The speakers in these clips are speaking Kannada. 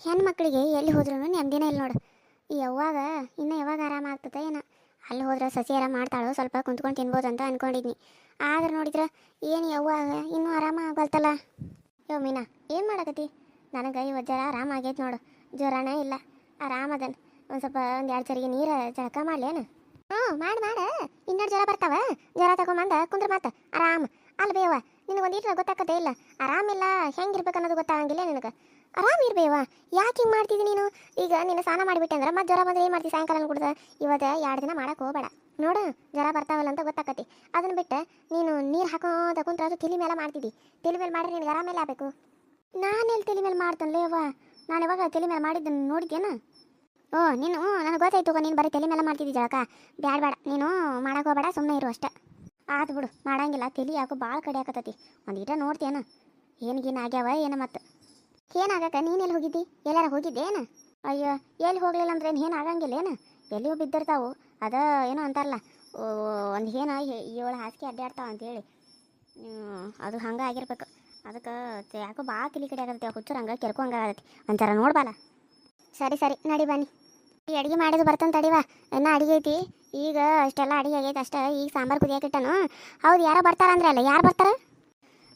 ಹೆಣ್ಮಕ್ಳಿಗೆ ಎಲ್ಲಿ ಹೋದ್ರೂ ನೆಮ್ಮದಿನೇ ಇಲ್ಲ ನೋಡು. ಯಾವಾಗ ಇನ್ನು ಯಾವಾಗ ಆರಾಮ ಆಗ್ತದೆ ಏನೋ. ಅಲ್ಲಿ ಹೋದ್ರೆ ಸಸಿಯಾರ ಮಾಡ್ತಾಳೋ ಸ್ವಲ್ಪ ಕುಂತ್ಕೊಂಡು ತಿನ್ಬೋದು ಅಂತ ಅಂದ್ಕೊಂಡಿದ್ನಿ. ಆದ್ರೆ ನೋಡಿದ್ರೆ ಏನು ಯಾವಾಗ ಇನ್ನೂ ಆರಾಮ ಆಗಲ್ತಲ್ಲ. ಯೋ ಮೀನಾ, ಏನು ಮಾಡಕತ್ತಿ? ನನಗೆ ಇವತ್ತು ಜ್ವರ ಆರಾಮ ಆಗೈತೆ ನೋಡು. ಜ್ವರನೇ ಇಲ್ಲ, ಆರಾಮದನ್. ಒಂದು ಸ್ವಲ್ಪ ಒಂದು 2 ಚರಿಗೆ ನೀರು ಜಳಕ ಮಾಡ್ಲೇನು? ಹ್ಞೂ ಮಾಡ ಇನ್ನೆರಡು ಜ್ವರ ಬರ್ತಾವ. ಜ್ವರ ತಗೊಂಬಂದ ಕುಂದ್ರ ಮಾತು ಆರಾಮ. ಅಲ್ಲಿ ಬೇವ ನಿನಗೆ ಒಂದೀಟ ಗೊತ್ತಾಕತ್ತೆ ಇಲ್ಲ. ಆರಾಮಿಲ್ಲ ಹೆಂಗಿರ್ಬೇಕು ಅನ್ನೋದು ಗೊತ್ತಾಗಂಗಿಲ್ಲ ನಿನಗೆ. ಆರಾಮ ಇರ್ಬೇವ. ಯಾಕೆ ಹಿಂಗೆ ಮಾಡ್ತಿದ್ದಿ ನೀನು? ಈಗ ನೀನು ಸ್ನಾನ ಮಾಡಿಬಿಟ್ಟೆ ಅಂದ್ರೆ ಮತ್ತೆ ಜ್ವರ ಬಂದರೆ ಏನು ಮಾಡ್ತೀವಿ? ಸಾಯಂಕಾಲ ಕುಡ್ದು ಇವತ್ತು 2 ದಿನ ಮಾಡಕ್ಕೆ ಹೋಗಬೇಡ ನೋಡು. ಜ್ವರ ಬರ್ತಾವಲ್ಲ ಅಂತ ಗೊತ್ತಾಕತಿ. ಅದನ್ನು ಬಿಟ್ಟು ನೀನು ನೀರು ಹಾಕೋದ ಕುಂತ್ರೆ ಅದು ತಲೆ ಮೇಲೆ ಮಾಡ್ತಿದ್ದಿ. ತಲೆ ಮೇಲೆ ಮಾಡಿದ್ರೆ ನಿನಗೆ ಆರಾಮೆಲ್ಲ ಆಗಬೇಕು. ನಾನೆಲ್ಲಿ ತಲೆ ಮೇಲೆ ಮಾಡ್ತಾನಲ್ಲೇ ಅವ್ವ? ನಾನು ಯಾವಾಗ ತಲೆ ಮೇಲೆ ಮಾಡಿದ್ದನ್ನು ನೋಡಿದ್ದೇನ? ಓ ನೀನು ನನಗೆ ಗೊತ್ತಾಯ್ತು. ನೀನು ಬರೀ ತಲೆ ಮೇಲೆ ಮಾಡ್ತಿದ್ದಿ ಜಳಕ. ಬೇಡ ನೀನು ಮಾಡಕ್ಕೆ ಹೋಗಬೇಡ, ಸುಮ್ಮನೆ ಇರು ಅಷ್ಟೇ. ಆತು ಬಿಡು, ಮಾಡಂಗಿಲ್ಲ. ತಲೆ ಯಾಕೋ ಭಾಳ ಕಡೆ ಹಾಕತ್ತತಿ. ಒಂದೀಟ ನೋಡ್ತೇನ ಏನಿಗೇನು ಆಗ್ಯಾವ ಏನು ಮತ್ತೆ. ಏನಾಗಕ್ಕ ನೀನು ಎಲ್ಲಿ ಹೋಗಿದ್ದಿ? ಎಲ್ಲಾರ ಹೋಗಿದ್ದೆ ಏನು? ಅಯ್ಯೋ ಎಲ್ಲಿ ಹೋಗಲಿಲ್ಲ ಅಂದ್ರೆ ಏನು ಆಗಂಗಿಲ್ಲ ಏನು? ಎಲ್ಲಿಯೂ ಬಿದ್ದಿರ್ತಾವು. ಅದ ಏನೋ ಅಂತಾರಲ್ಲ, ಒಂದು ಏನು 7 ಹಾಸಿಗೆ ಅಡ್ಡಾಡ್ತಾವ ಅಂತೇಳಿ. ಅದು ಹಂಗೆ ಆಗಿರ್ಬೇಕು. ಅದಕ್ಕೆ ಯಾಕೋ ಭಾಳ ತಲೆ ಕಡೆ ಆಗತ್ತೆ. ಹುಚ್ಚರು ಹಂಗೆ ಕೆರ್ಕೊ ಹಂಗೆ ಆಗತ್ತೆ. ಒಂಥರ ನೋಡ್ಬಾಲ. ಸರಿ ನಡಿ ಬನ್ನಿ. ಈ ಅಡುಗೆ ಮಾಡಿದ್ದು ಬರ್ತಾನೆ ತಡಿವಾ. ಇನ್ನೂ ಅಡುಗೆ ಐತಿ. ಈಗ ಅಷ್ಟೆಲ್ಲ ಅಡುಗೆ ಆಗೈತೆ ಅಷ್ಟೇ. ಈಗ ಸಾಂಬಾರು ಕುದಿಯಾಕಿಟ್ಟನು. ಹೌದು, ಯಾರೋ ಬರ್ತಾರಂದ್ರೆ ಅಲ್ಲ. ಯಾರು ಬರ್ತಾರ?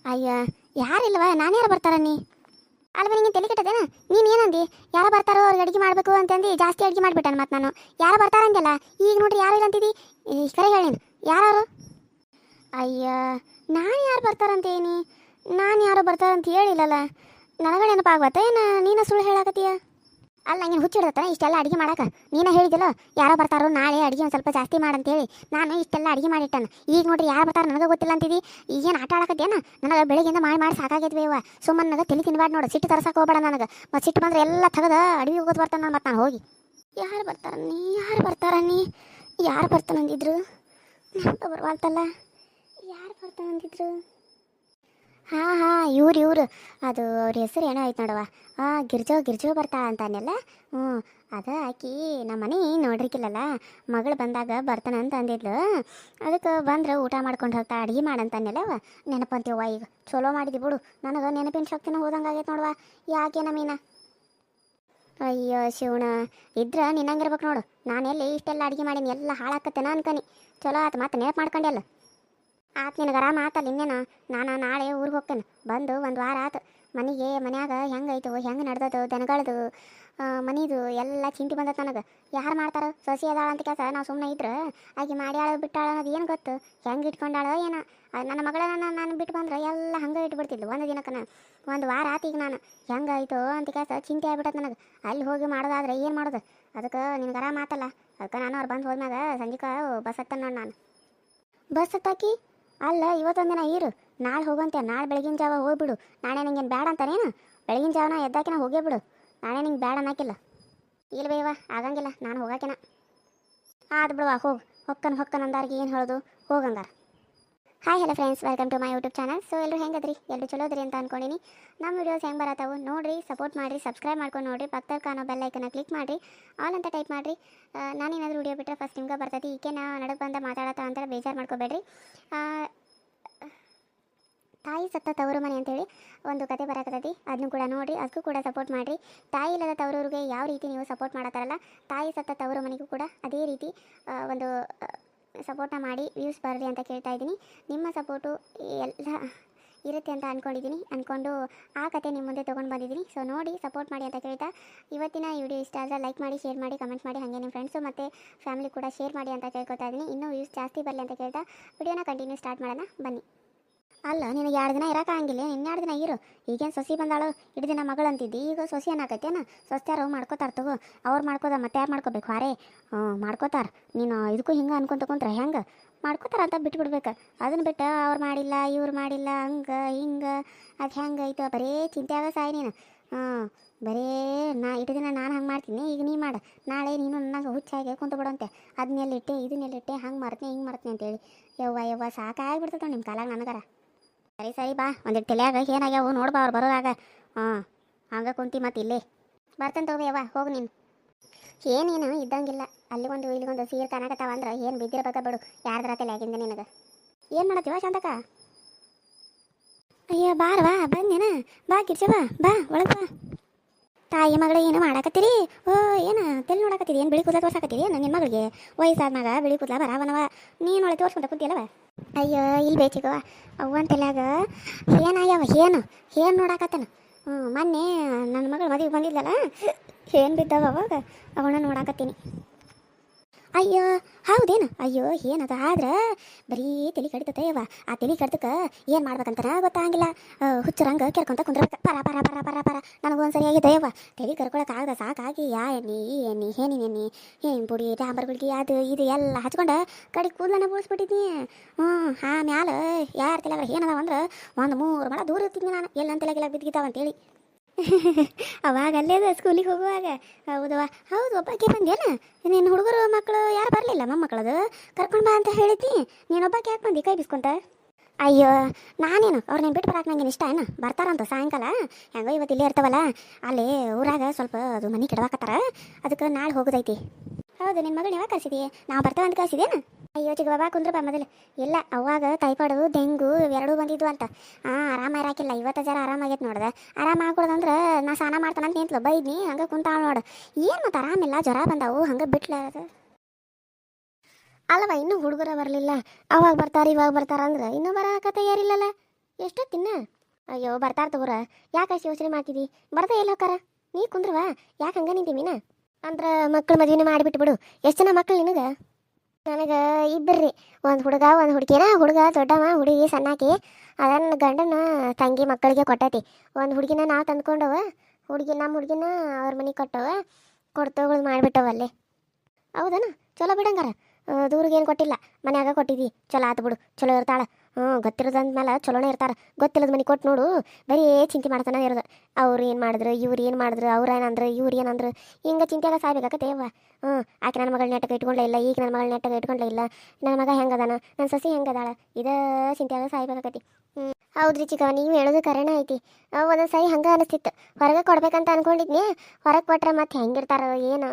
ಅಯ್ಯ ಯಾರಿಲ್ವ, ನಾನು ಯಾರು ಬರ್ತಾರ ನೀ? ಅಲ್ವ ನಿಂಗೆ ತಲೆ ಕೆಟ್ಟದೇನ? ನೀನು ಏನಂದಿ? ಯಾರು ಬರ್ತಾರೋ ಅವ್ರಿಗೆ ಅಡುಗೆ ಮಾಡಬೇಕು ಅಂತಂದು ಜಾಸ್ತಿ ಅಡುಗೆ ಮಾಡಿಬಿಟ್ಟನು. ಮತ್ತು ನಾನು ಯಾರು ಬರ್ತಾರಂದಲ್ಲ. ಈಗ ನೋಡ್ರಿ ಯಾರು ಇಲ್ಲ ಅಂತಿದ್ದಿ. ಕರೆ ಹೇಳೀನಿ ಯಾರು? ಅಯ್ಯ ನಾನು ಯಾರು ಬರ್ತಾರಂತೇನಿ? ನಾನು ಯಾರು ಬರ್ತಾರಂತ ಹೇಳಿಲ್ಲಲ್ಲ. ನನಗೆ ನೆನಪಾಗ್ಬತ್ತ ಏನು? ನೀನು ಸುಳ್ಳು ಹೇಳಾಕತ್ತೀಯ? ಅಲ್ಲ ನಂಗೆ ಹುಚ್ಚಿಡ್ತಾನೆ ಇಷ್ಟೆಲ್ಲ ಅಡುಗೆ ಮಾಡಕ್ಕೆ. ನೀನು ಹೇಳಿದಿಲ್ಲ ಯಾರೋ ಬರ್ತಾರೋ ನಾಳೆ ಅಡುಗೆ ಒಂದು ಸ್ವಲ್ಪ ಜಾಸ್ತಿ ಮಾಡಂತೇಳಿ. ನಾನು ಇಷ್ಟೆಲ್ಲ ಅಡುಗೆ ಮಾಡಿಟ್ಟನು. ಈಗ ನೋಡ್ರಿ ಯಾರು ಬರ್ತಾರೆ ನನಗೆ ಗೊತ್ತಿಲ್ಲ ಅಂತಿದ್ದಿ. ಈಗೇನು ಆಟ ಆಡಕತ್ತೇನ? ನನಗೆ ಬೆಳಗ್ಗೆಯಿಂದ ಮಾಡಿ ಸಾಕಾಗೈತ್ವೇವ. ಸುಮ್ಮನೆ ನನಗೆ ತಲೆ ತಿನ್ಬಾರ್ದು ನೋಡು. ಸಿಟ್ಟು ತರಸಕ್ಕೆ ಹೋಗಬೇಡ ನನಗೆ. ಮತ್ತು ಸಿಟ್ಟು ಬಂದರೆ ಎಲ್ಲ ತೆಗೆದು ಅಡುಗೆ ಹೋಗೋದು ಬರ್ತಾನೆ ಮತ್ತು ನಾನು ಹೋಗಿ. ಯಾರು ಬರ್ತಾರ ನೀ? ಯಾರು ಬರ್ತಾನಂದಿದ್ರು? ಬರ್ವಾಲ್ತಲ್ಲ. ಯಾರು ಬರ್ತಾನಂದಿದ್ರು? ಹಾಂ ಇವ್ರು ಅದು ಅವ್ರ ಹೆಸರು ಏನೋ ಆಯ್ತು ನೋಡವ. ಗಿರ್ಜೋ ಬರ್ತಾಳ ಅಂತಾನೆಲ್ಲ. ಅದ ಆಕಿ ನಮ್ಮ ಮನೆ ನೋಡ್ರಿಕಿಲ್ಲಲ್ಲ. ಮಗಳು ಬಂದಾಗ ಬರ್ತಾನಂತ ಅಂದಿದ್ಲು. ಅದಕ್ಕೆ ಬಂದ್ರೆ ಊಟ ಮಾಡ್ಕೊಂಡು ಹೋಗ್ತಾ ಅಡುಗೆ ಮಾಡಂತಾನೆಲ್ಲವ. ನೆನಪಂತೀವ ಈಗ ಚಲೋ ಮಾಡಿದಿ ಬಿಡು. ನನಗೆ ನೆನಪಿನ ಶಕ್ತಿನ ಹೋದಂಗೆ ಆಗೈತೆ ನೋಡುವ. ಯಾಕೆ ನಮೀನ? ಅಯ್ಯೋ ಶಿವಣ, ಇದ್ರೆ ನಿನ್ನಂಗಿರ್ಬೇಕು ನೋಡು. ನಾನೆಲ್ಲಿ ಇಷ್ಟೆಲ್ಲ ಅಡುಗೆ ಮಾಡೀನಿ ಎಲ್ಲ ಹಾಳಾಕತ್ತೇನ ಅನ್ಕನಿ. ಚಲೋ ಆತು, ಮತ್ತೆ ನೆನಪು ಮಾಡ್ಕೊಂಡೆಲ್ಲ. ಆತು ನಿನಗೆ ಆರಾಮ ಆತಲ್ಲ. ಇನ್ನೇನು ನಾನು ನಾಳೆ ಊರಿಗೆ ಹೋಗ್ತೇನೆ. ಬಂದು 1 ವಾರ ಆತು. ಮನ್ಯಾಗ ಹೆಂಗಾಯ್ತು, ಹೆಂಗೆ ನಡೆದದು, ದನಗಳದು ಮನಿದು ಎಲ್ಲ ಚಿಂತೆ ಬಂದತ್ತು ನನಗೆ. ಯಾರು ಮಾಡ್ತಾರೋ? ಸಸಿ ಅದಾಳ ಅಂತ ಕೆಲಸ ನಾವು ಸುಮ್ಮನೆ ಇದ್ರೆ ಆಕೆ ಮಾಡ್ಯಾಳ ಬಿಟ್ಟಾಳ ಅನ್ನೋದು ಏನು ಗೊತ್ತು? ಹೆಂಗೆ ಇಟ್ಕೊಂಡಾಳೋ ಏನೋ. ನನ್ನ ಮಗಳನ್ನ ನಾನು ಬಿಟ್ಟು ಬಂದ್ರೆ ಎಲ್ಲ ಹಂಗೆ ಇಟ್ಬಿಡ್ತಿದ್ಲು. ಒಂದು ದಿನಕ್ಕೆ 1 ವಾರ ಆತು. ಈಗ ನಾನು ಹೆಂಗಾಯ್ತು ಅಂತ ಕೆಲಸ ಚಿಂತೆ ಆಗ್ಬಿಟ್ಟತ್ ನನಗೆ. ಅಲ್ಲಿ ಹೋಗಿ ಮಾಡೋದಾದ್ರೆ ಏನು ಮಾಡೋದು? ಅದಕ್ಕೆ ನಿನಗೆ ಆರಾಮ ಆತಲ್ಲ. ಅದಕ್ಕೆ ನಾನು ಅವ್ರು ಬಂದು ಹೋದ್ಮ್ಯಾಗ ಸಂಜೆಗೆ ಬಸ್ ಹತ್ತೇನೆ ನೋಡಿ. ನಾನು ಬಸ್ ಹತ್ತಾಕಿ ಅಲ್ಲ ಇವತ್ತೊಂದಿನ ಇರು, ನಾಳೆ ಹೋಗಂತೆ. ನಾಳೆ ಬೆಳಗಿನ ಜಾವ ಹೋಗ್ಬಿಡು. ನಾಳೆ ನಿಂಗೇನು ಬೇಡ ಅಂತಾನೇನು? ಬೆಳಗಿನ ಜಾವನ ಎದ್ದಾಕಿನ ಹೋಗೇ ಬಿಡು. ನಾಳೆ ನಿಂಗೆ ಬೇಡ ಅನ್ನೋಕ್ಕಿಲ್ಲ. ಇಲ್ವೇವ ಆಗಂಗಿಲ್ಲ, ನಾನು ಹೋಗಾಕಿನ. ಆದ್ ಬಿಡುವ, ಹೊಕ್ಕನ್ ಅಂದಾರಿಗೆ ಏನು ಹೇಳೋದು? ಹೋಗಂಗಾರ. Hi hello friends, welcome to my YouTube channel. So ಎಲ್ಲರೂ ಹೆಂಗದ್ರಿ? ಎಲ್ಲರೂ ಚಲೋದ್ರಿ ಅಂತ ಅಂದ್ಕೊಂಡಿನಿ. ನಮ್ಮ ವೀಡಿಯೋಸ್ ಹೆಂಗೆ ಬರತ್ತಾವು ನೋಡಿರಿ, ಸಪೋರ್ಟ್ ಮಾಡಿರಿ, ಸಬ್ಸ್ಕ್ರೈಬ್ ಮಾಡ್ಕೊಂಡು ನೋಡಿರಿ. ಪಕ್ಕದಲ್ಲಿ ಕಾಣೋ ಬೆಲ್ ಐಕನ್ನ ಕ್ಲಿಕ್ ಮಾಡಿರಿ, ಆಲ್ ಅಂತ ಟೈಪ್ ಮಾಡಿರಿ. ನಾನೇನಾದರೂ ವೀಡಿಯೋ ಬಿಟ್ಟರೆ ಫಸ್ಟ್ ನಿಮ್ಗೆ ಬರ್ತೈತಿ. ಈಕೆ ನಾ ನಡಕ್ಕೆ ಬಂದ ಮಾತಾಡತ್ತ ಅಂತೇಳಿ ಬೇಜಾರು ಮಾಡ್ಕೋಬೇಡ್ರಿ. ತಾಯಿ ಸತ್ತ ತವರು ಮನೆ ಅಂತೇಳಿ ಒಂದು ಕತೆ ಬರಕತ್ತೈತಿ. ಅದನ್ನು ಕೂಡ ನೋಡಿರಿ, ಅದಕ್ಕೂ ಕೂಡ ಸಪೋರ್ಟ್ ಮಾಡಿರಿ. ತಾಯಿ ಇಲ್ಲದ ತವರವ್ರಿಗೆ ಯಾವ ರೀತಿ ನೀವು ಸಪೋರ್ಟ್ ಮಾಡತ್ತಾರಲ್ಲ, ತಾಯಿ ಸತ್ತ ತವರು ಮನೆಗೂ ಕೂಡ ಅದೇ ರೀತಿ ಒಂದು ಸಪೋರ್ಟ್ನ ಮಾಡಿ ವ್ಯೂಸ್ ಬರಲಿ ಅಂತ ಕೇಳ್ತಾ ಇದ್ದೀನಿ. ನಿಮ್ಮ ಸಪೋರ್ಟು ಎಲ್ಲ ಇರುತ್ತೆ ಅಂತ ಅಂದ್ಕೊಂಡು ಆ ಕತೆ ನಿಮ್ಮ ಮುಂದೆ ತೊಗೊಂಡು ಬಂದಿದ್ದೀನಿ. ಸೊ ನೋಡಿ ಸಪೋರ್ಟ್ ಮಾಡಿ ಅಂತ ಕೇಳ್ತಾ, ಇವತ್ತಿನ ಈ ವಿಡಿಯೋ ಇಷ್ಟ ಆದರೆ ಲೈಕ್ ಮಾಡಿ, ಶೇರ್ ಮಾಡಿ, ಕಮೆಂಟ್ ಮಾಡಿ, ಹಾಗೆ ನಿಮ್ಮ ಫ್ರೆಂಡ್ಸು ಮತ್ತು ಫ್ಯಾಮಿಲಿ ಕೂಡ ಶೇರ್ ಮಾಡಿ ಅಂತ ಕೇಳ್ಕೊತಾ ಇದ್ದೀನಿ. ಇನ್ನೂ ವ್ಯೂಸ್ ಜಾಸ್ತಿ ಬರಲಿ ಅಂತ ಕೇಳ್ತಾ ವಿಡಿಯೋನ ಕಂಟಿನ್ಯೂ ಸ್ಟಾರ್ಟ್ ಮಾಡೋಣ ಬನ್ನಿ. ಅಲ್ಲ ನಿನಗೆ 2 ದಿನ ಇರೋಕ್ಕಾಗಿಲ್ಲ. 2 ದಿನ ಇರು. ಈಗೇನು ಸೊಸಿ ಬಂದಾಳು, ಇಡೀ ದಿನ ಮಗಳು ಅಂತಿದ್ದಿ. ಈಗ ಸೊಸಿ ಏನಾಕತ್ತೇನ? ಸೊಸ್ತ್ಯಾರು ಮಾಡ್ಕೋತಾರೆ ತಗೋ. ಅವ್ರು ಮಾಡ್ಕೋದ ಮತ್ತೆ ಯಾರು ಮಾಡ್ಕೋಬೇಕು? ಹಾರೇ ಮಾಡ್ಕೋತಾರೆ. ನೀನು ಇದಕ್ಕೂ ಹಿಂಗೆ ಅನ್ಕೊಂತ ಕುಂತ್ರೆ ಹೆಂಗೆ ಮಾಡ್ಕೋತಾರ ಅಂತ ಬಿಟ್ಬಿಡ್ಬೇಕು. ಅದನ್ನು ಬಿಟ್ಟು ಅವ್ರು ಮಾಡಿಲ್ಲ ಇವ್ರು ಮಾಡಿಲ್ಲ ಹಂಗೆ ಹಿಂಗೆ ಅದು ಹೆಂಗೆ ಐತೆ ಬರೀ ಚಿಂತೆ ಆಗ ಸಾಯಿ ನೀನು. ಬರೀ ಇಟ್ಟು ದಿನ ನಾನು ಹಂಗೆ ಮಾಡ್ತೀನಿ, ಈಗ ನೀ ಮಾಡು. ನಾಳೆ ನೀನು ನನಗೆ ಹುಚ್ಚಾಗಿ ಕುಂತು ಬಿಡಂತೆ. ಅದನ್ನೆಲ್ಲಿಟ್ಟೆ ಇದನ್ನೆಲ್ಲಿಟ್ಟೆ ಹಂಗೆ ಮಾಡ್ತೀನಿ ಹಿಂಗೆ ಮಾಡ್ತೀನಿ ಅಂತೇಳಿ. ಯವ್ವ ಸಾಕಾಗಿಬಿಡ್ತದೆ ನಿಮ್ಮ ಕಾಲಾಗ ನನಗರ. ಸರಿ ಬಾ, ಒಂದಿಟ್ಟು ತಲೆಯಾಗ ಏನಾಗ್ಯಾವು ನೋಡ್ಬಾ. ಅವ್ರು ಬರೋದಾಗ ಹಂಗೆ ಕುಂತಿ ಮತ್ತೆ ಇಲ್ಲೇ ಬರ್ತೇನೆ ತಗೋಯವ್ವ. ಹೋಗು ನೀನು. ಏನೇನು ಇದ್ದಂಗಿಲ್ಲ. ಅಲ್ಲಿಗೊಂದು ಇಲ್ಲಿಗೊಂದು ಸೀರೆ ಕಾಣಕತ್ತಾವ ಅಂದ್ರೆ ಏನು ಬಿದ್ದಿರಬೇಕ ಬಿಡು. ಯಾರ್ದ್ರ ತಲೆಯಾಗಿಂದ ನಿನಗೆ ಏನು ಮಾಡತ್ತೀವ ಶಾಂತಕ? ಅಯ್ಯೋ ಬಾರವಾ, ಬಂದೇನ? ಬಾ ಕಿರ್ಚವ್ವ, ಬಾ ಒಳಗೆ ಬಾ. ತಾಯಿ ಮಗಳ ಏನು ಮಾಡಾಕತ್ತೀರಿ? ಓ ಏನು ತೆಲ್ ನೋಡಾಕತ್ತೀರಿ? ಏನು ಬಿಳಿ ಕೂದಲ ತೋರ್ಸಾಕತ್ತೀರಿ? ನನ್ನ ಮಗಳಿಗೆ ವಯಸ್ಸಾದ ಮಗ ಬಿಳಿ ಕೂದಲ ಬರಾವನವ ನೀನು ಒಳ್ಳೆ ತೋರ್ಸ್ಕೊಂತ ಕುಂತಿಯಲ್ಲವ? ಅಯ್ಯೋ ಇಲ್ಲಿ ಬೇಚಿಗವ ಅವ್ವನ ತಲ್ಯಾಗ ಏನಾಗ್ಯಾವ ಏನು ನೋಡಾಕತ್ತನ. ಮೊನ್ನೆ ನನ್ನ ಮಗಳು ಮದುವೆ ಬಂದಿದ್ದಲ್ಲ, ಏನು ಬಿದ್ದಾವ ಅವಾಗ ಅವನ್ನ ನೋಡಾಕತ್ತೀನಿ. ಅಯ್ಯೋ ಹೌದೇನು? ಅಯ್ಯೋ ಏನದ ಆದ್ರೆ ಬರೀ ತಲೆ ಕಡಿತತೆ ಯವ್ವ. ಆ ತಲೆ ಕಡ್ದಕ್ಕೆ ಏನು ಮಾಡ್ಬೇಕಂತ ಗೊತ್ತಾಗಿಲ್ಲ. ಹುಚ್ಚರಂಗೆ ಕೆರ್ಕೊಂತ ಕುಂದ್ರಬೇಕು. ಪರ ಪರ ಪರ ಪರ ಪರ ನನಗೊಂದು ಸರಿಯಾಗಿದೆ ಯವ್ವ. ತಲೆ ಕರ್ಕೊಳಕ್ಕೆ ಆಗದ ಸಾಕಾಗಿ ಯಾ ಎಣ್ಣೆ ಈ ಎಣ್ಣೆ ಏನಿನ ಎಣ್ಣೆ ಏನು ಪುಡಿ ಡಾಂಬರ್ ಗುಳಿಗೆ ಅದು ಇದು ಎಲ್ಲ ಹಚ್ಕೊಂಡು ಕಡೆ ಕೂದಲನ್ನ ಬೋಳಿಸ್ಬಿಟ್ಟಿದ್ನಿ. ಮ್ಯಾಲ ಯಾರ ತಲೆಯಾಗ ಏನದ ಅಂದ್ರೆ ಒಂದು 3 ಮಳ ದೂರ ಇರ್ತೀನಿ ನಾನು, ಎಲ್ಲ ತಲೆಗೆಲ್ಲ ಬಿದ್ದಿದ್ದಾವಂತೇಳಿ. ಅವಾಗ ಅಲ್ಲೇದ ಸ್ಕೂಲಿಗೆ ಹೋಗುವಾಗ. ಹೌದವ ಹೌದು, ಒಬ್ಬಾಕೆ ಬಂದೇನ? ನಿನ್ನ ಹುಡುಗರು ಮಕ್ಕಳು ಯಾರು ಬರಲಿಲ್ಲ? ಮೊಮ್ಮಕ್ಕಳದು ಕರ್ಕೊಂಡು ಬಾ ಅಂತ ಹೇಳಿದ್ನಿ. ನೀನೊಬ್ಬಾಕೆ ಯಾಕೆ ಬಂದು ಕೈ ಬಿಸ್ಕೊಂತ? ಅಯ್ಯೋ ನಾನೇನು ಅವ್ರನ್ನ ಬಿಟ್ಟು ಬರಾಕ ನಂಗೇನು ಇಷ್ಟ ಏನು? ಬರ್ತಾರಂತ ಸಾಯಂಕಾಲ, ಹೆಂಗೋ ಇವತ್ತು ಇಲ್ಲೇ ಇರ್ತಾವಲ್ಲ, ಅಲ್ಲಿ ಊರಾಗ ಸ್ವಲ್ಪ ಅದು ಮನೆ ಕೆಡವಾಕತ್ತಾರ, ಅದಕ್ಕೆ ನಾಳೆ ಹೋಗೋದೈತಿ. ಹೌದು, ನಿನ್ನ ಮಗಳು ಯಾವಾಗ ಕಳ್ಸಿದಿ? ನಾವು ಬರ್ತೇವೆ ಅಂತ ಕಳ್ಸಿದೇನು? ಅಯ್ಯೋ ಚಿಕ್ಕ ಕುಂದ್ರ ಬಾ ಮೊದಲು. ಇಲ್ಲ ಅವಾಗ ಟೈಫಾಯ್ಡು ಡೆಂಗು ಎರಡೂ ಬಂದಿದ್ವು ಅಂತ. ಆರಾಮ ಇರಾಕಿಲ್ಲ. ಇವತ್ತು ಜರ ಆರಾಮಾಗೈತೆ ನೋಡ್ದೆ. ಆರಾಮ ಆಗ್ಕೊಡೋದಂದ್ರೆ ನಾ ಸ್ನಾನ ಮಾಡ್ತಾನಂತ ನಿಂತ್ಲು ಬೈದ್ನಿ, ಹಂಗೆ ಕುಂತಾಳ ನೋಡು. ಏನು ಮತ್ತು ಆರಾಮಿಲ್ಲ, ಜ್ವರ ಬಂದವು ಹಂಗೆ ಬಿಟ್ಲ ಅದು. ಅಲ್ಲವ ಇನ್ನೂ ಹುಡುಗರ ಬರಲಿಲ್ಲ. ಅವಾಗ ಬರ್ತಾರೆ ಇವಾಗ ಬರ್ತಾರ ಅಂದ್ರೆ ಇನ್ನೂ ಬರಾಕ ತಯಾರಿಲ್ಲಲ್ಲ. ಎಷ್ಟೊತ್ತಿನ್ನ? ಅಯ್ಯೋ ಬರ್ತಾರ ತಗೋರ, ಯಾಕೆ ಅಷ್ಟು ಯೋಚನೆ ಮಾಡ್ತಿದ್ದಿ? ಬರ್ತಾ ಎಲ್ಲ ಹೋಕಾರ? ನೀ ಕುಂದ್ರವ, ಯಾಕೆ ಹಂಗೆ ನಿಂತಿ ಮೀನ? ಅಂದ್ರೆ ಮಕ್ಳು ಮದುವೆನೇ ಮಾಡಿಬಿಟ್ಟು ಬಿಡು. ಎಷ್ಟು ಜನ ಮಕ್ಳು ನಿನಗೆ? ನನಗೆ ಇಬ್ಬರ್ರಿ, ಒಂದು ಹುಡುಗ ಒಂದು ಹುಡುಗಿನ. ಹುಡುಗ ದೊಡ್ಡವ, ಹುಡುಗಿ ಸಣ್ಣಾಕಿ. ಅದನ್ನು ಗಂಡನ ತಂಗಿ ಮಕ್ಕಳಿಗೆ ಕೊಟ್ಟೈತಿ. ಒಂದು ಹುಡುಗಿನ ನಾವು ತಂದ್ಕೊಂಡವ, ನಮ್ಮ ಹುಡುಗಿನ ಅವ್ರ ಮನೆಗೆ ಕೊಡ್ತೋಗಳು ಮಾಡಿಬಿಟ್ಟವಲ್ಲೇ. ಹೌದನ? ಚಲೋ ಬಿಡಂಗಾರ. ದೂರಿಗೆ ಏನು ಕೊಟ್ಟಿಲ್ಲ, ಮನ್ಯಾಗ ಕೊಟ್ಟಿದ್ದಿ. ಚಲೋ ಆತು ಬಿಡು, ಚಲೋ ಇರ್ತಾಳೆ. ಗೊತ್ತಿರೋದಂದ್ಮೇಲೆ ಚಲೋನೇ ಇರ್ತಾರೆ. ಗೊತ್ತಿಲ್ಲದ ಮನೆ ಕೊಟ್ಟು ನೋಡು, ಬರೀ ಚಿಂತೆ ಮಾಡ್ತಾನೆ ಇರೋದು. ಅವ್ರು ಏನು ಮಾಡಿದ್ರು, ಇವ್ರು ಏನು ಮಾಡಿದ್ರು, ಅವ್ರು ಏನಂದ್ರು, ಇವ್ರು ಏನಂದ್ರು, ಹಿಂಗೆ ಚಿಂತೆಯಾಗ ಸಾಯ್ಬೇಕಾಗತ್ತೆ ಯವ್ವ. ಆಕೆ ನನ್ನ ಮಗಳ ನೆಟ್ಟಗೆ ಇಟ್ಕೊಂಡೇ ಇಲ್ಲ, ಈಗ ನನ್ನ ಮಗಳ ನೆಟ್ಟಗೆ ಇಟ್ಕೊಂಡೇ ಇಲ್ಲ. ನನ್ನ ಮಗ ಹೆಂಗದಾನ, ನನ್ನ ಸಸಿ ಹೆಂಗದಾಳ, ಇದೇ ಚಿಂತೆಯಾಗ ಸಾಯ್ಬೇಕಾಗತ್ತೆ. ಹೌದ್ರಿ ಚಿಕ್ಕ, ನೀವು ಹೇಳೋದು ಕರೆನೇ ಐತಿ. ಒಂದೊಂದು ಸಾರಿ ಹಂಗೆ ಅನಿಸ್ತಿತ್ತು, ಹೊರಗೆ ಕೊಡ್ಬೇಕಂತ ಅನ್ಕೊಂಡಿದ್ನಿ. ಹೊರಗೆ ಕೊಟ್ರೆ ಮತ್ತೆ ಹೆಂಗಿರ್ತಾರೋ ಏನು,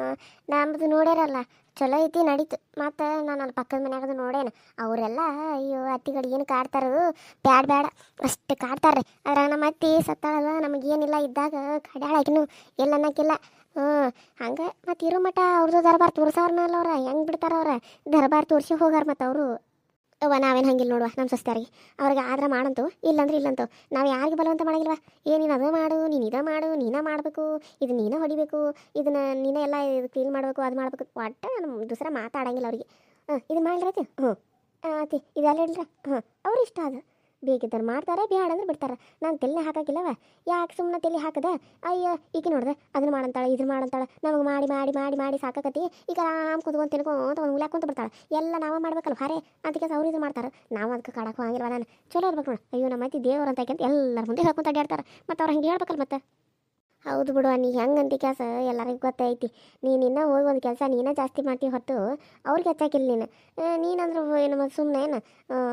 ನಮ್ಮದು ನೋಡ್ಯಾರಲ್ಲ, ಚಲೋ ಐತಿ ನಡೀತು. ಮತ್ತು ನಾನು ಅಲ್ಲಿ ಪಕ್ಕದ ಮನ್ಯಾಗದು ನೋಡೇನು, ಅವರೆಲ್ಲ ಅಯ್ಯೋ ಅತ್ತಿಗಳು ಏನು ಕಾಡ್ತಾರೋ, ಬೇಡ ಅಷ್ಟು ಕಾಡ್ತಾರೆ. ಅದ್ರಾಗ ನಮ್ಮ ಅತ್ತಿ ಸತ್ತಾಳಲ್ಲ, ನಮಗೇನಿಲ್ಲ ಇದ್ದಾಗ ಕಡ್ಯಾಳಾಕಿನೂ ಎಲ್ಲ ಅನ್ನೋಕ್ಕಿಲ್ಲ. ಹಂಗೆ ಮತ್ತು ಇರೋ ಮಠ ಅವ್ರದ್ದು ದರ್ಬಾರ್ ತೋರ್ಸವ್ರನ್ನಲ್ಲ ಅವ್ರ, ಹೆಂಗೆ ಬಿಡ್ತಾರ ಅವ್ರ ದರ್ಬಾರ್ ತೋರಿಸಿ ಹೋಗಾರ. ಮತ್ತು ಅವರು ನಾವೇನು ಹಂಗಿಲ್ಲ ನೋಡುವ, ನಮ್ಮ ಸಸ್ತಾರಿಗೆ ಅವ್ರಿಗೆ ಆದ್ರೆ ಮಾಡಂತು, ಇಲ್ಲಂದ್ರೆ ಇಲ್ಲಂತು. ನಾವು ಯಾರಿಗೆ ಬಲವಂತ ಮಾಡಂಗಿಲ್ವ. ನೀನು ಅದು ಮಾಡು, ನೀನು ಇದೇ ಮಾಡು, ನೀನೇ ಮಾಡಬೇಕು, ಇದು ನೀನೇ ಹೊಡಿಬೇಕು, ಇದನ್ನು ನೀನೇ ಎಲ್ಲ ಇದು ಕ್ಲೀನ್ ಮಾಡಬೇಕು, ಅದು ಮಾಡಬೇಕು. ಒಟ್ಟು ನಮ್ಮ ದೂಸರ ಮಾತಾಡಂಗಿಲ್ಲ ಅವ್ರಿಗೆ. ಇದನ್ನು ಮಾಡಿರತ್ತೆ, ಆತಿ ಇದೆಲ್ಲ ಇಲ್ರ. ಅವ್ರು ಇಷ್ಟ ಅದು ಬೇಕಿದ್ದಾರೆ ಮಾಡ್ತಾರೆ, ಬೇಡ ಅಂದ್ರೆ ಬಿಡ್ತಾರೆ. ನಾನು ತೆಲೆ ಹಾಕಾಕಿಲ್ಲವ, ಯಾಕೆ ಸುಮ್ಮನೆ ತೆಲೆ ಹಾಕದ? ಅಯ್ಯೋ ಈಕೆ ನೋಡ್ದೆ ಅದನ್ನು ಮಾಡಂತಾಳೆ, ಇದನ್ನು ಮಾಡಂತಾಳೆ, ನಮಗೆ ಮಾಡಿ ಮಾಡಿ ಮಾಡಿ ಮಾಡಿ ಸಾಕಾಕತಿ. ಈಗ ಆರಾಮ್ ಕುತ್ಕೊಂಡು ತಿನ್ಕೊಂತ ಒಂದು ಉಳ್ಯಾಕೊಂತ ಬಿಡ್ತಾಳೆ. ಎಲ್ಲ ನಾವೇ ಮಾಡ್ಬೇಕಲ್ಲ ಹಾರೆ ಅಂತ ಕೆಲಸ ಅವ್ರು ಇದು ಮಾಡ್ತಾರೆ. ನಾವು ಅದಕ್ಕೆ ಕಾಡಕ್ಕೆ ಹೋಗಿಲ್ವ. ನಾನು ಚಲೋ ಇರ್ಬೇಕು ನೋಡಿ. ಅಯ್ಯೋ ನಮ್ಮ ಅತ್ತಿ ದೇವ್ರು ಅಂತ ಎಲ್ಲರ ಮುಂದೆ ಹೇಳ್ಕೊಂತ ಅಡ್ಯಾಡ್ತಾರೆ. ಮತ್ತು ಅವ್ರು ಹಂಗೆ ಹೇಳ್ಬೇಕಲ್ಲ ಮತ್ತೆ. ಹೌದು ಬಿಡು, ನೀ ಹೆಂಗಂತಿ ಕೆಲಸ ಎಲ್ಲರಿಗೂ ಗೊತ್ತೈತಿ. ನೀನು ಇನ್ನೂ ಹೋಗಿ ಒಂದು ಕೆಲಸ ನೀನೇ ಜಾಸ್ತಿ ಮಾಡ್ತೀವಿ ಹೊತ್ತು ಅವ್ರಿಗೆ ಹಚ್ಚಾಕಿಲ್ಲ. ನೀನಂದ್ರೆ ಏನು ಮತ್ತು ಸುಮ್ಮನೆ ಏನು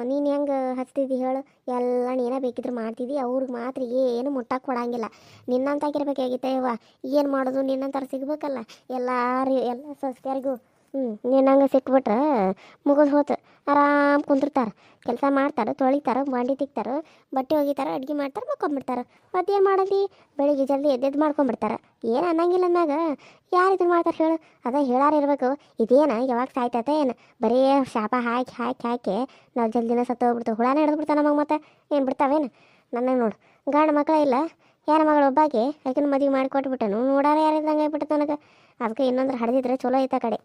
ನೀನು ಹೆಂಗೆ ಹಚ್ತಿದ್ದಿ ಹೇಳು? ಎಲ್ಲ ನೀನೇ ಬೇಕಿದ್ರೆ ಮಾಡ್ತಿದ್ದಿ, ಅವ್ರಿಗೆ ಮಾತ್ರ ಏನು ಮುಟ್ಟಕ್ಕೆ ಕೊಡಂಗಿಲ್ಲ. ನಿನ್ನಂತಾಗಿರ್ಬೇಕಾಗಿತ್ತೆ ಯವ್ವ. ಏನು ಮಾಡೋದು, ನಿನ್ನಂತರ ಸಿಗ್ಬೇಕಲ್ಲ ಎಲ್ಲರೂ, ಎಲ್ಲ ಸಸ್ಯಾರಿಗೂ. ನೀನಂಗೆ ಸಿಕ್ಬಿಟ್ರೆ ಮುಗಿದು ಹೋತು. ಆರಾಮ್ ಕುಂದಿರ್ತಾರೆ, ಕೆಲಸ ಮಾಡ್ತಾರೆ, ತೊಳಿತಾರೆ, ಬಾಂಡಿ ತಿಕ್ತಾರೆ, ಬಟ್ಟೆ ಒಗಿತಾರೆ, ಅಡುಗೆ ಮಾಡ್ತಾರೆ, ಮಕ್ಕೊಂಬಿಡ್ತಾರೆ. ಮತ್ತೇನು ಮಾಡೋದು? ಬೆಳಿಗ್ಗೆ ಜಲ್ದಿ ಎದ್ದೆದ್ದು ಮಾಡ್ಕೊಂಬಿಡ್ತಾರೆ. ಏನು ಅನ್ನಂಗಿಲ್ಲ ಅಂದಾಗ ಯಾರು ಇದನ್ನು ಮಾಡ್ತಾರೆ ಹೇಳು? ಅದೇ ಹೇಳಾರು ಇರಬೇಕು. ಇದೇನು ಯಾವಾಗ ಸಾಯ್ತೈತೆ ಏನು? ಬರೀ ಶಾಪ ಹಾಕಿ ಹಾಕಿ ಹಾಕಿ ನಾವು ಜಲ್ದಿನ ಸತ್ತು ಹೋಗ್ಬಿಡ್ತೇವೆ. ಹುಳಾನ ಹಿಡಿದು ಬಿಡ್ತಾವೆ ನಮಗೆ. ಮತ್ತೆ ಏನು ಬಿಡ್ತಾವೇನು? ನನ್ನ ನೋಡು, ಗಂಡು ಮಕ್ಕಳೇ ಇಲ್ಲ, ಯಾರ ಮಗಳು ಒಬ್ಬಾಕಿ ಯಾಕೆ ಮದುವೆ ಮಾಡಿ ಕೊಟ್ಬಿಟ್ಟನು. ನೋಡಾರ ಯಾರಿದ್ದಂಗೆ ಆಗ್ಬಿಟ್ಟೆ ನನಗೆ. ಅದಕ್ಕೆ ಇನ್ನೊಂದ್ರೆ ಹಡ್ದಿದ್ರೆ ಚಲೋ ಐತೆ ಕಡೆ.